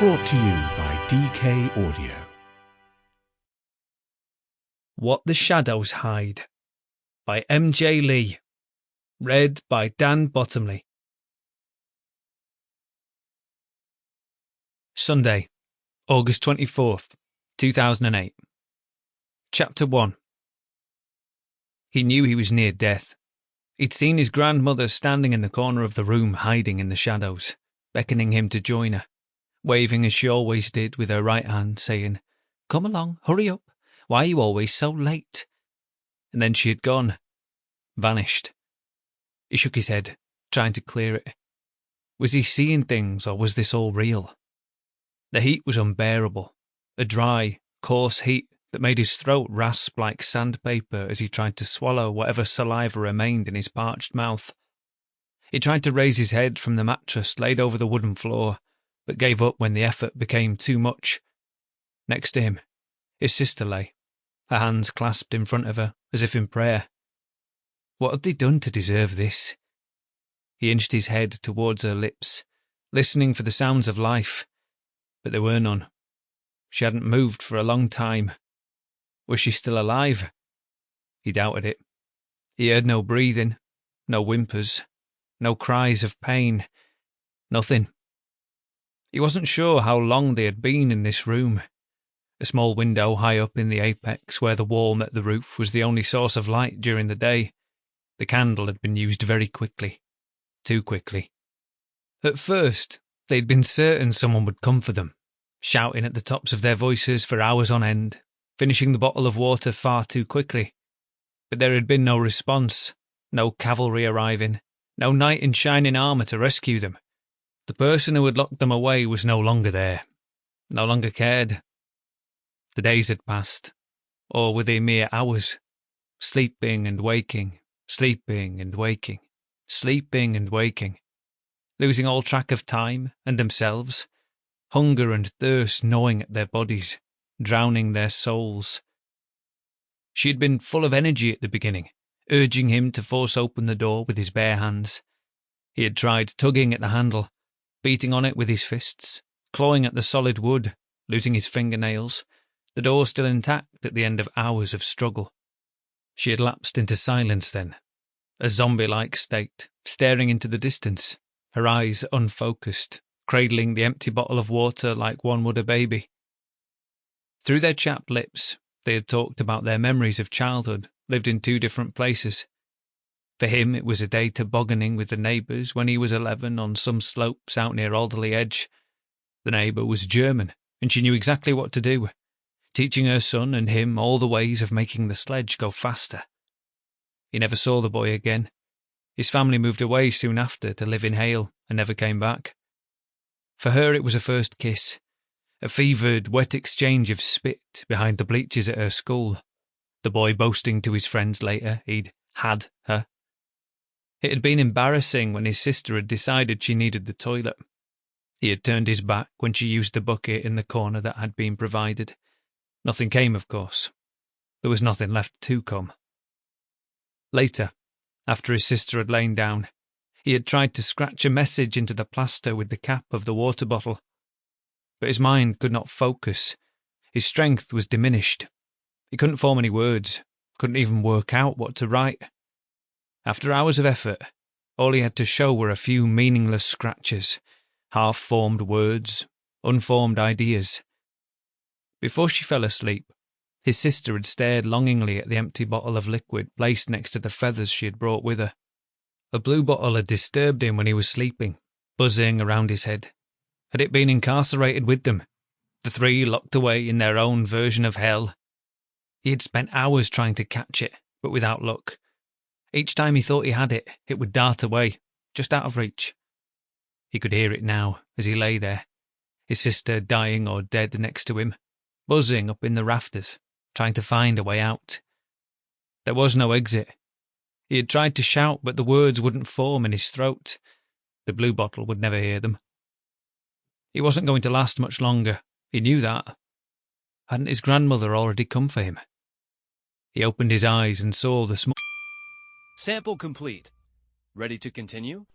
Brought to you by DK Audio. What the Shadows Hide by M.J. Lee. Read by Dan Bottomley. Sunday, August 24th, 2008. Chapter 1. He knew he was near death. He'd seen his grandmother standing in the corner of the room, hiding in the shadows, beckoning him to join her, waving as she always did with her right hand, saying, "Come along, hurry up. Why are you always so late?" And then she had gone, vanished. He shook his head, trying to clear it. Was he seeing things, or was this all real? The heat was unbearable, a dry, coarse heat that made his throat rasp like sandpaper as he tried to swallow whatever saliva remained in his parched mouth. He tried to raise his head from the mattress laid over the wooden floor, but gave up when the effort became too much. Next to him, his sister lay, her hands clasped in front of her, as if in prayer. What had they done to deserve this? He inched his head towards her lips, listening for the sounds of life, but there were none. She hadn't moved for a long time. Was she still alive? He doubted it. He heard no breathing, no whimpers, no cries of pain, nothing. He wasn't sure how long they had been in this room. A small window high up in the apex where the wall met the roof was the only source of light during the day. The candle had been used very quickly. Too quickly. At first, they'd been certain someone would come for them, shouting at the tops of their voices for hours on end, finishing the bottle of water far too quickly. But there had been no response, no cavalry arriving, no knight in shining armour to rescue them. The person who had locked them away was no longer there, no longer cared. The days had passed, or were they mere hours? Sleeping and waking, sleeping and waking, sleeping and waking, losing all track of time and themselves, hunger and thirst gnawing at their bodies, drowning their souls. She had been full of energy at the beginning, urging him to force open the door with his bare hands. He had tried tugging at the handle, beating on it with his fists, clawing at the solid wood, losing his fingernails, the door still intact at the end of hours of struggle. She had lapsed into silence then, a zombie-like state, staring into the distance, her eyes unfocused, cradling the empty bottle of water like one would a baby. Through their chapped lips, they had talked about their memories of childhood, lived in two different places. For him, it was a day tobogganing with the neighbours when he was 11 on some slopes out near Alderley Edge. The neighbour was German, and she knew exactly what to do, teaching her son and him all the ways of making the sledge go faster. He never saw the boy again. His family moved away soon after to live in Hale and never came back. For her, it was a first kiss, a fevered, wet exchange of spit behind the bleachers at her school, the boy boasting to his friends later he'd had her. It had been embarrassing when his sister had decided she needed the toilet. He had turned his back when she used the bucket in the corner that had been provided. Nothing came, of course. There was nothing left to come. Later, after his sister had lain down, he had tried to scratch a message into the plaster with the cap of the water bottle. But his mind could not focus. His strength was diminished. He couldn't form any words, couldn't even work out what to write. After hours of effort, all he had to show were a few meaningless scratches, half-formed words, unformed ideas. Before she fell asleep, his sister had stared longingly at the empty bottle of liquid placed next to the feathers she had brought with her. A blue bottle had disturbed him when he was sleeping, buzzing around his head. Had it been incarcerated with them, the three locked away in their own version of hell? He had spent hours trying to catch it, but without luck. Each time he thought he had it, it would dart away, just out of reach. He could hear it now, as he lay there, his sister dying or dead next to him, buzzing up in the rafters, trying to find a way out. There was no exit. He had tried to shout, but the words wouldn't form in his throat. The blue bottle would never hear them. He wasn't going to last much longer. He knew that. Hadn't his grandmother already come for him? He opened his eyes and saw the small... Sample complete. Ready to continue?